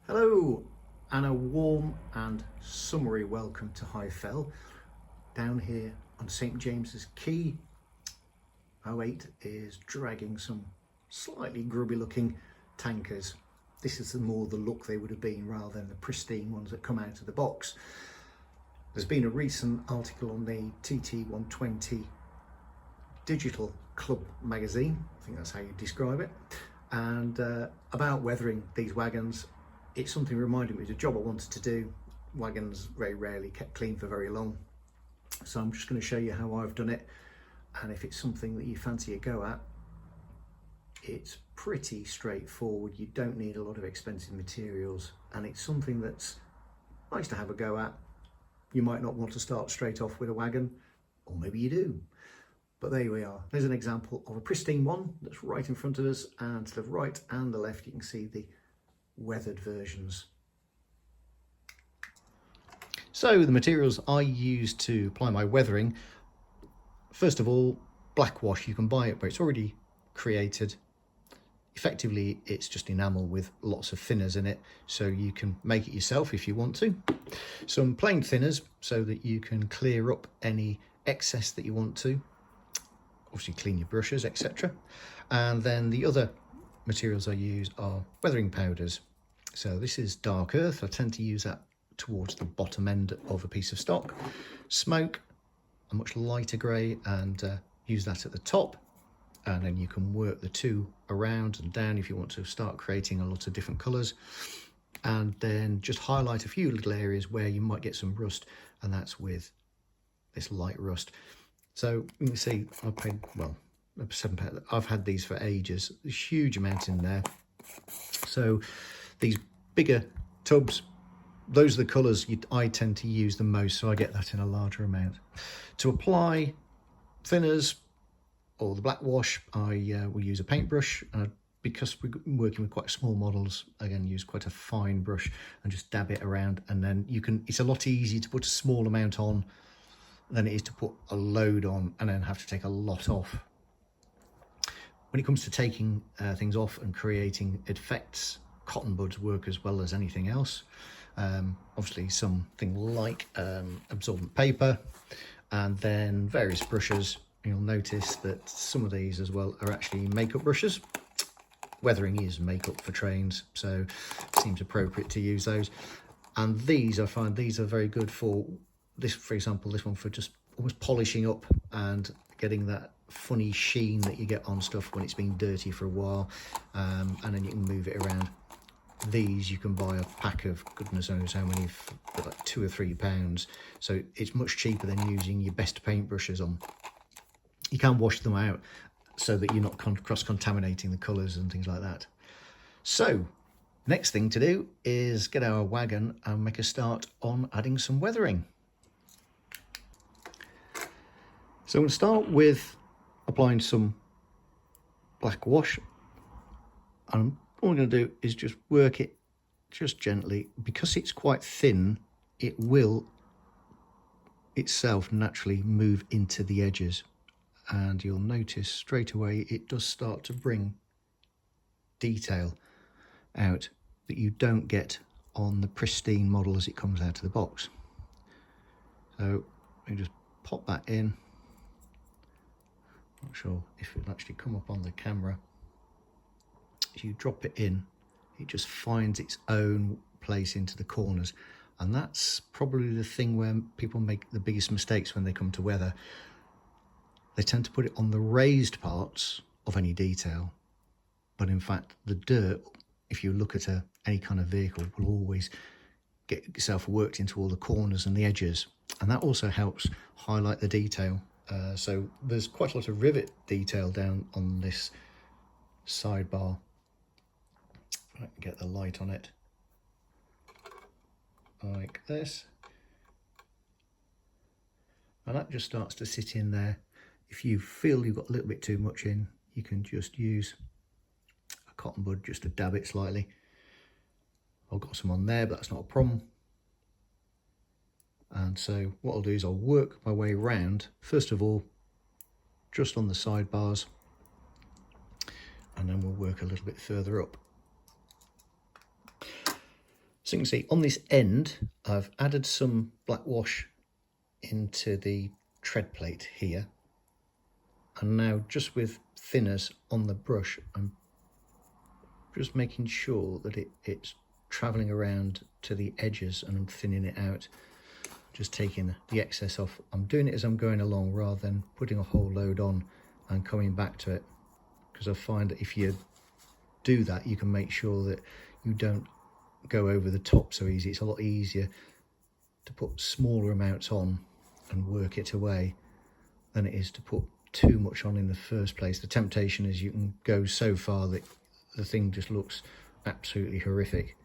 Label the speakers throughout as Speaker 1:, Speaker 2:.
Speaker 1: Hello and a warm and summery welcome to High Fell. Down here on St James's Quay, 08 is dragging some slightly grubby looking tankers. This is more the look they would have been rather than the pristine ones that come out of the box. There's been a recent article on the TT 120 Digital Club magazine, I think that's how you describe it, and about weathering these wagons. It's something reminding me of a job I wanted to do. Wagons very rarely kept clean for very long. So I'm just going to show you how I've done it. And if it's something that you fancy a go at, it's pretty straightforward. You don't need a lot of expensive materials. And it's something that's nice to have a go at. You might not want to start straight off with a wagon, or maybe you do. But there we are. There's an example of a pristine one that's right in front of us. And to the right and the left, you can see the weathered versions. So the materials I use to apply my weathering, first of all, black wash. You can buy it, but it's already created. Effectively, it's just enamel with lots of thinners in it, so you can make it yourself if you want to. Some plain thinners so that you can clear up any excess that you want to. Obviously clean your brushes, etc. And then the other materials I use are weathering powders. So this is dark earth. I tend to use that towards the bottom end of a piece of stock. Smoke, a much lighter grey, and use that at the top. And then you can work the two around and down if you want to start creating a lot of different colours. And then just highlight a few little areas where you might get some rust, and that's with this light rust. So you can see I paid, well, £7. I've had these for ages. A huge amount in there. So these bigger tubs, those are the colours I tend to use the most, so I get that in a larger amount. To apply thinners or the black wash, I will use a paintbrush, and because we're working with quite small models, again use quite a fine brush and just dab it around, and then you can. It's a lot easier to put a small amount on than it is to put a load on and then have to take a lot off. When it comes to taking things off and creating effects, cotton buds work as well as anything else. Obviously something like absorbent paper, and then various brushes. You'll notice that some of these as well are actually makeup brushes. Weathering is makeup for trains, so it seems appropriate to use those. And these, I find these are very good for this, for example, this one for just almost polishing up and getting that funny sheen that you get on stuff when it's been dirty for a while, and then you can move it around. These you can buy a pack of goodness knows how many for like £2 or £3, so it's much cheaper than using your best paintbrushes on. You can wash them out so that you're not cross-contaminating the colours and things like that. So next thing to do is get our wagon and make a start on adding some weathering. So I'm going to start with applying some black wash, and all I'm going to do is just work it just gently. Because it's quite thin, it will itself naturally move into the edges, and you'll notice straight away it does start to bring detail out that you don't get on the pristine model as it comes out of the box. So you just pop that in. Not sure if it'll actually come up on the camera. As you drop it in, it just finds its own place into the corners, and that's probably the thing where people make the biggest mistakes when they come to weather. They tend to put it on the raised parts of any detail, but in fact the dirt, if you look at any kind of vehicle, will always get yourself worked into all the corners and the edges, and that also helps highlight the detail. So there's quite a lot of rivet detail down on this sidebar. If I can get the light on it like this, and that just starts to sit in there. If you feel you've got a little bit too much in, you can just use a cotton bud just to dab it slightly. I've got some on there, but that's not a problem. And so what I'll do is I'll work my way around, first of all, just on the sidebars, and then we'll work a little bit further up. So you can see on this end, I've added some black wash into the tread plate here. And now just with thinners on the brush, I'm just making sure that it's traveling around to the edges and I'm thinning it out, just taking the excess off. I'm doing it as I'm going along rather than putting a whole load on and coming back to it, because I find that if you do that, you can make sure that you don't go over the top so easy. It's a lot easier to put smaller amounts on and work it away than it is to put too much on in the first place. The temptation is you can go so far that the thing just looks absolutely horrific.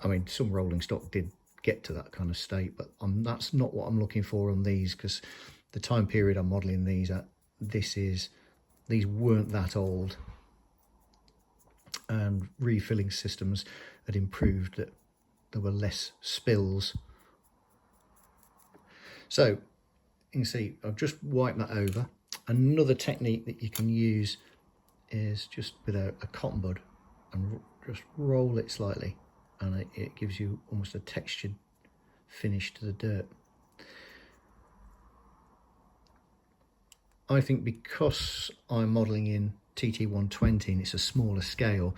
Speaker 1: I mean, some rolling stock did get to that kind of state, but that's not what I'm looking for on these, because the time period I'm modelling these at, these weren't that old, and refilling systems had improved, that there were less spills. So you can see I've just wiped that over. Another technique that you can use is just with a cotton bud and just roll it slightly, and it gives you almost a textured finish to the dirt. I think because I'm modelling in TT 120 and it's a smaller scale,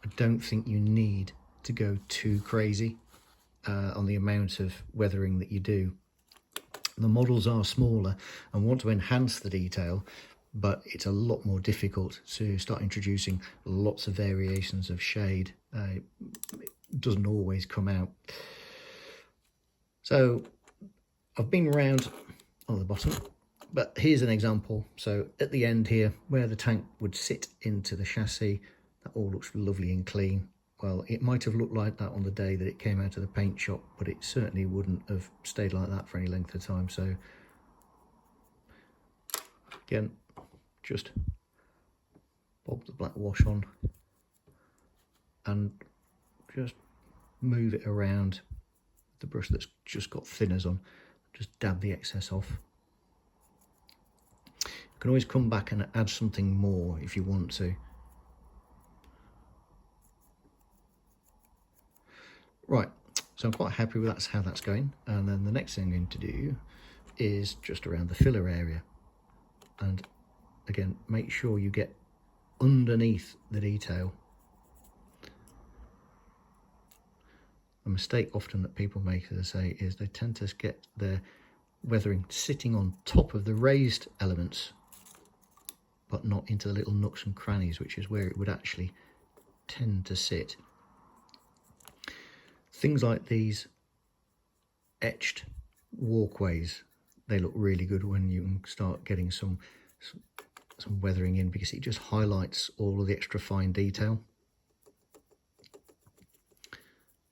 Speaker 1: I don't think you need to go too crazy on the amount of weathering that you do. The models are smaller and want to enhance the detail, but it's a lot more difficult to start introducing lots of variations of shade. It doesn't always come out. So I've been around on the bottom, but here's an example. So at the end here, where the tank would sit into the chassis, that all looks lovely and clean. Well, it might have looked like that on the day that it came out of the paint shop, but it certainly wouldn't have stayed like that for any length of time. So again, just bob the black wash on and just move it around the brush that's just got thinners on. Just dab the excess off. You can always come back and add something more if you want to. Right, so I'm quite happy with how that's going. And then the next thing I'm going to do is just around the filler area. And again, make sure you get underneath the detail. A mistake often that people make, as I say, is they tend to get their weathering sitting on top of the raised elements, but not into the little nooks and crannies, which is where it would actually tend to sit. Things like these etched walkways, they look really good when you can start getting some weathering in, because it just highlights all of the extra fine detail.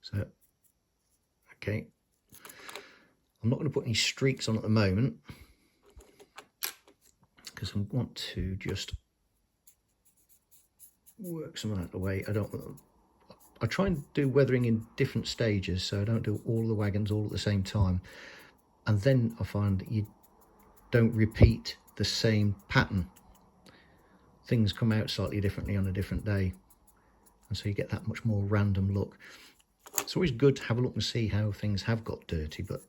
Speaker 1: So, okay, I'm not going to put any streaks on at the moment, because I want to just work some of that away. I try and do weathering in different stages, so I don't do all the wagons all at the same time. And then I find that you don't repeat the same pattern. Things come out slightly differently on a different day, and so you get that much more random look. It's always good to have a look and see how things have got dirty, but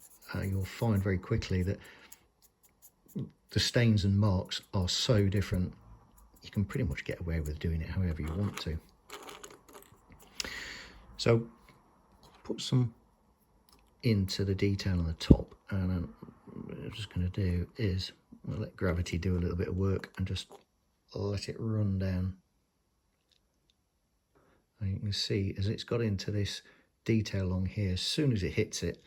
Speaker 1: you'll find very quickly that the stains and marks are so different, you can pretty much get away with doing it however you want to. So put some into the detail on the top, and what I'm just going to do is let gravity do a little bit of work and just let it run down. And you can see as it's got into this detail along here, as soon as it hits it,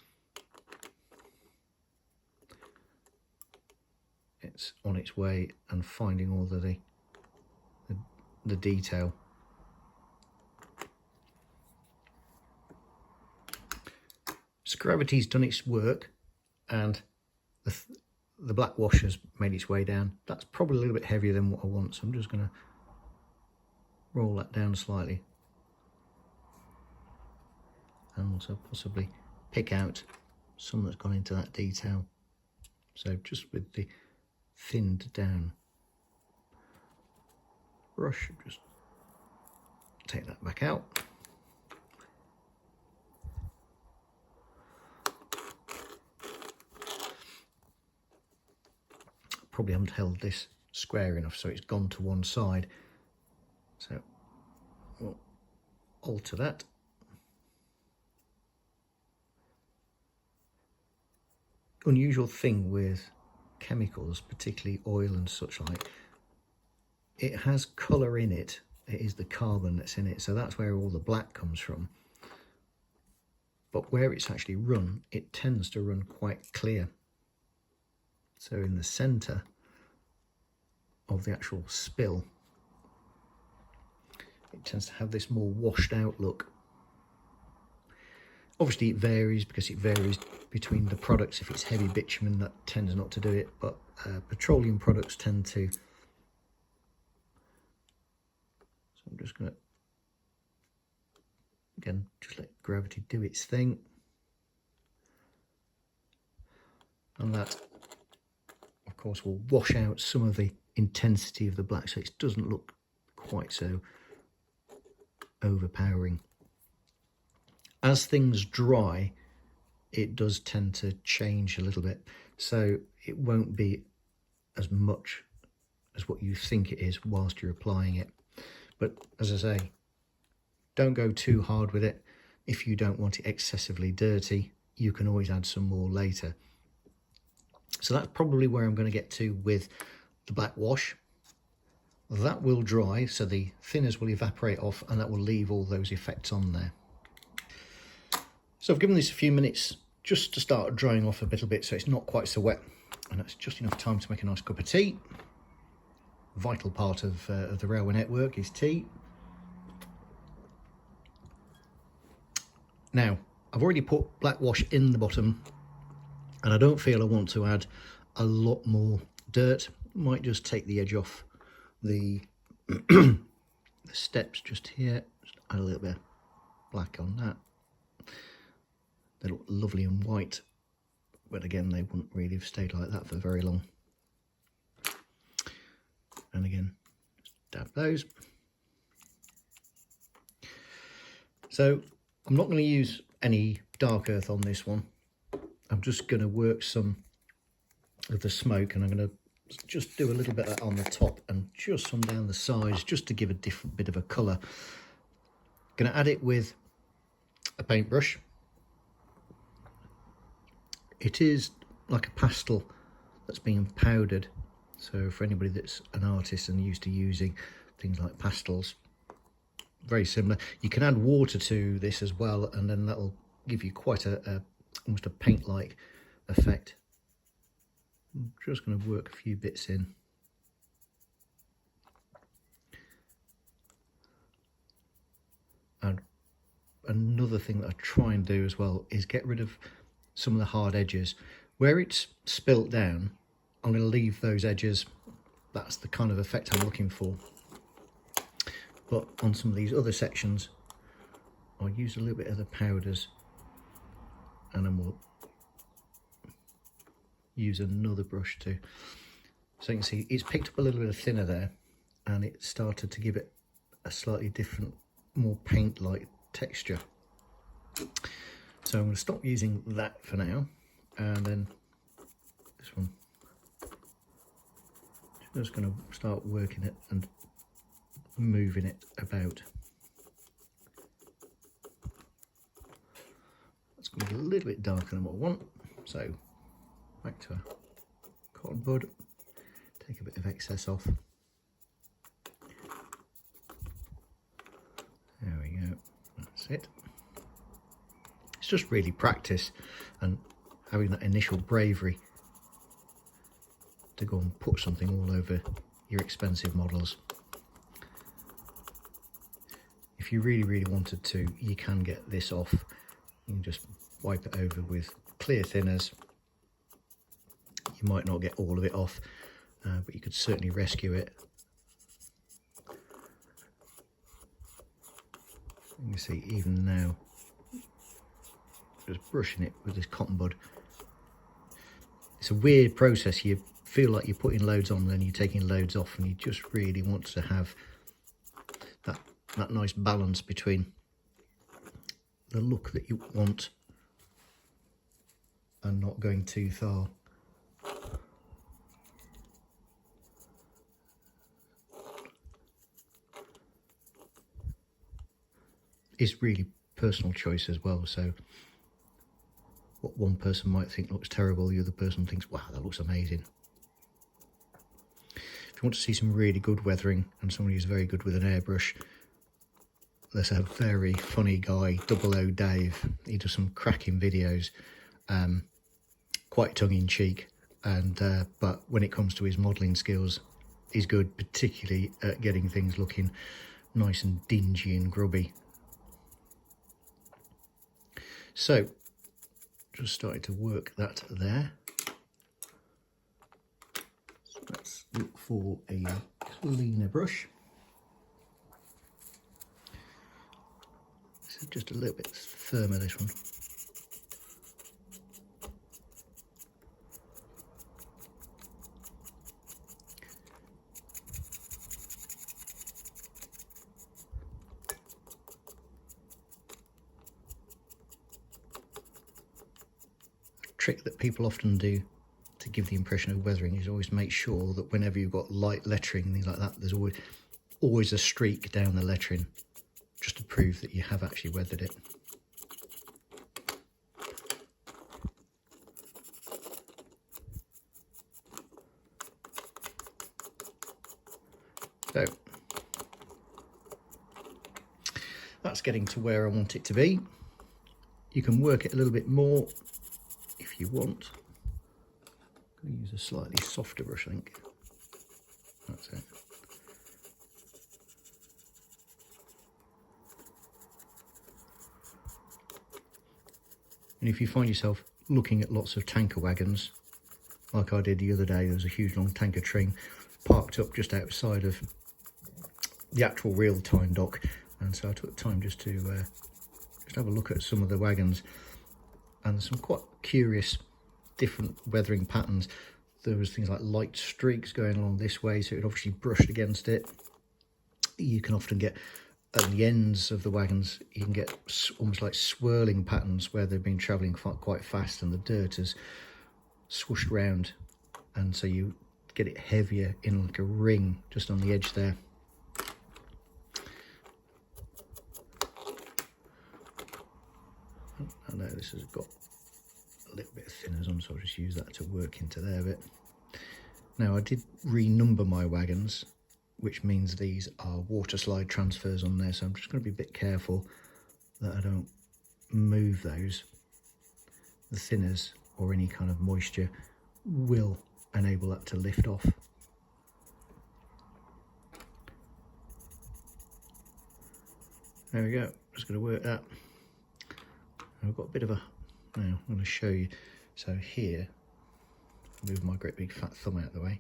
Speaker 1: it's on its way and finding all of the detail. So gravity's done its work, and the black wash has made its way down. That's probably a little bit heavier than what I want, so I'm just going to roll that down slightly, and also possibly pick out some that's gone into that detail. So just with the thinned down brush, just take that back out. probably haven't held this square enough, so it's gone to one side. So we'll alter that. Unusual thing with chemicals, particularly oil and such like, it has colour in it. It is the carbon that's in it, so that's where all the black comes from. But where it's actually run, it tends to run quite clear. So in the centre of the actual spill, it tends to have this more washed out look. Obviously it varies, because it varies between the products. If it's heavy bitumen, that tends not to do it, but petroleum products tend to. So I'm just going to, again, just let gravity do its thing. And that, of course, will wash out some of the intensity of the black, so it doesn't look quite so overpowering. As things dry, it does tend to change a little bit, so it won't be as much as what you think it is whilst you're applying it. But as I say, don't go too hard with it. If you don't want it excessively dirty, you can always add some more later. So that's probably where I'm going to get to with the black wash. That will dry, so the thinners will evaporate off, and that will leave all those effects on there. So I've given this a few minutes just to start drying off a little bit, so it's not quite so wet, and that's just enough time to make a nice cup of tea. Vital part of the railway network is tea. Now, I've already put black wash in the bottom, and I don't feel I want to add a lot more dirt. Might just take the edge off the, the steps just here. Just add a little bit of black on that. They look lovely and white, but again, they wouldn't really have stayed like that for very long. And again, just dab those. So I'm not going to use any dark earth on this one. I'm just going to work some of the smoke, and I'm going to just do a little bit on the top and just some down the sides, just to give a different bit of a colour. Going to add it with a paintbrush. It is like a pastel that's being powdered, so for anybody that's an artist and used to using things like pastels, very similar. You can add water to this as well, and then that'll give you quite almost a paint-like effect. I'm just going to work a few bits in. And another thing that I try and do as well is get rid of some of the hard edges. Where it's spilt down, I'm going to leave those edges. That's the kind of effect I'm looking for. But on some of these other sections, I'll use a little bit of the powders, and then we'll use another brush too. So you can see it's picked up a little bit of thinner there, and it started to give it a slightly different, more paint-like texture. So I'm going to stop using that for now, and then this one, just going to start working it and moving it about. It's going to be a little bit darker than what I want, so back to a cotton bud, take a bit of excess off. There we go, that's it. It's just really practice and having that initial bravery to go and put something all over your expensive models. If you really wanted to, you can get this off. You can just wipe it over with clear thinners. You might not get all of it off, but you could certainly rescue it. You can see even now, just brushing it with this cotton bud. It's a weird process. You feel like you're putting loads on, then you're taking loads off, and you just really want to have that nice balance between the look that you want and not going too far. is really personal choice as well. So what one person might think looks terrible, the other person thinks, wow, that looks amazing. If you want to see some really good weathering and somebody who's very good with an airbrush, there's a very funny guy, Double O Dave. He does some cracking videos, quite tongue-in-cheek, and but when it comes to his modelling skills, he's good, particularly at getting things looking nice and dingy and grubby. So, just started to work that there. So let's look for a cleaner brush. This is just a little bit firmer, this one. Trick that people often do to give the impression of weathering is always make sure that whenever you've got light lettering and things like that, there's always a streak down the lettering, just to prove that you have actually weathered it. So that's getting to where I want it to be. You can work it a little bit more if you want. I'm going to use a slightly softer brush, I think. That's it. And if you find yourself looking at lots of tanker wagons, like I did the other day, there was a huge long tanker train parked up just outside of the actual real-time dock, and so I took time just to have a look at some of the wagons, and there's some quite curious different weathering patterns. There was things like light streaks going along this way, so it obviously brushed against it. You can often get at the ends of the wagons, you can get almost like swirling patterns where they've been travelling quite fast and the dirt has swooshed round, and so you get it heavier in like a ring just on the edge there. I know this has got a little bit of thinners on, so I'll just use that to work into there a bit. Now I did renumber my wagons, which means these are water slide transfers on there, so I'm just going to be a bit careful that I don't move those. The thinners or any kind of moisture will enable that to lift off. There we go, just going to work that. I've got a bit of a, now I'm going to show you. So here, move my great big fat thumb out of the way,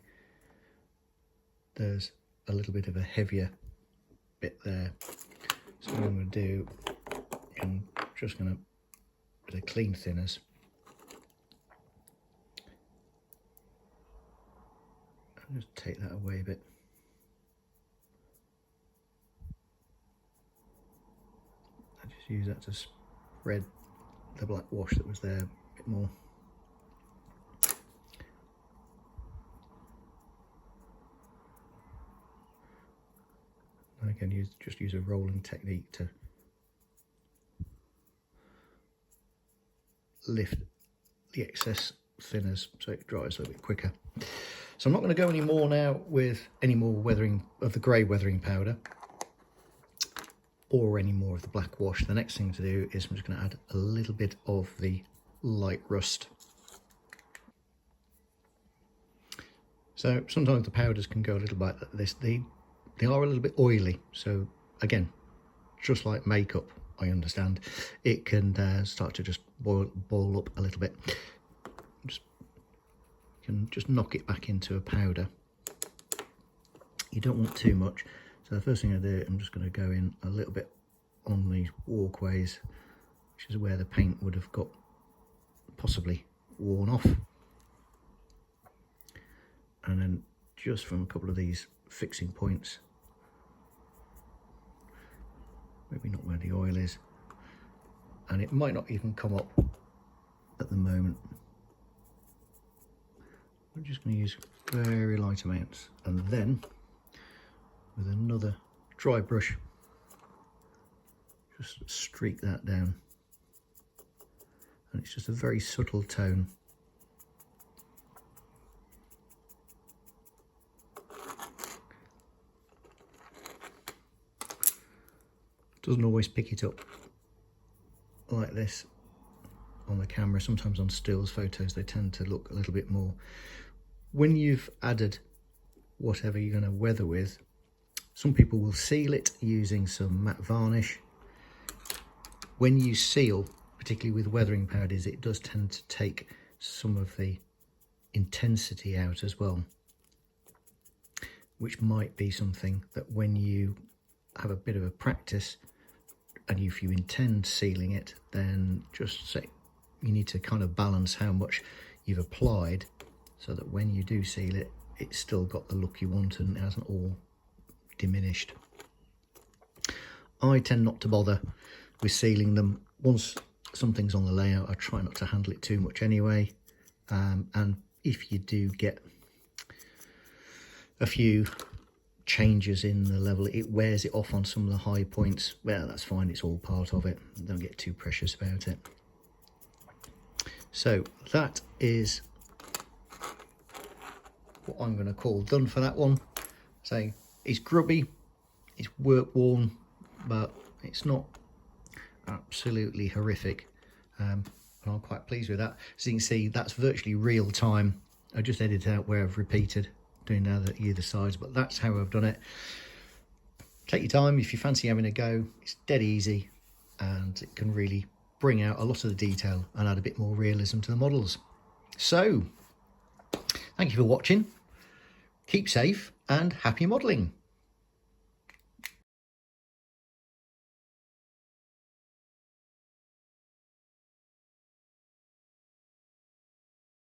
Speaker 1: there's a little bit of a heavier bit there. So what I'm going to do, I'm just going to clean thinners. I'll just take that away a bit. I just use that to spread the black wash that was there a bit more. And again, just use a rolling technique to lift the excess thinners so it dries a little bit quicker. So I'm not going to go any more now with any more weathering of the grey weathering powder or any more of the black wash. The next thing to do is I'm just going to add a little bit of the light rust. So sometimes the powders can go a little bit like this. They are a little bit oily, so again, just like makeup, I understand, it can start to just boil up a little bit. You can just knock it back into a powder. You don't want too much. So the first thing I do, I'm just going to go in a little bit on these walkways, which is where the paint would have got possibly worn off. And then just from a couple of these fixing points, maybe not where the oil is, and it might not even come up at the moment. I'm just going to use very light amounts, and then with another dry brush, Just streak that down. And it's just a very subtle tone. Doesn't always pick it up like this on the camera. Sometimes on stills photos they tend to look a little bit more. When you've added whatever you're going to weather with, some people will seal it using some matte varnish. When you seal, particularly with weathering powders, it does tend to take some of the intensity out as well, which might be something that when you have a bit of a practice and if you intend sealing it, then just say you need to kind of balance how much you've applied so that when you do seal it, it's still got the look you want and it hasn't all diminished. I tend not to bother with sealing them. Once something's on the layout, I try not to handle it too much anyway. And if you do get a few changes in the level, it wears it off on some of the high points, well, that's fine, it's all part of it. Don't get too precious about it. So that is what I'm going to call done for that one. So it's grubby, it's work worn, but it's not absolutely horrific. And I'm quite pleased with that. As you can see, that's virtually real time. I just edited out where I've repeated doing now the either sides, but that's how I've done it. Take your time if you fancy having a go. It's dead easy and it can really bring out a lot of the detail and add a bit more realism to the models. So thank you for watching. Keep safe and happy modelling.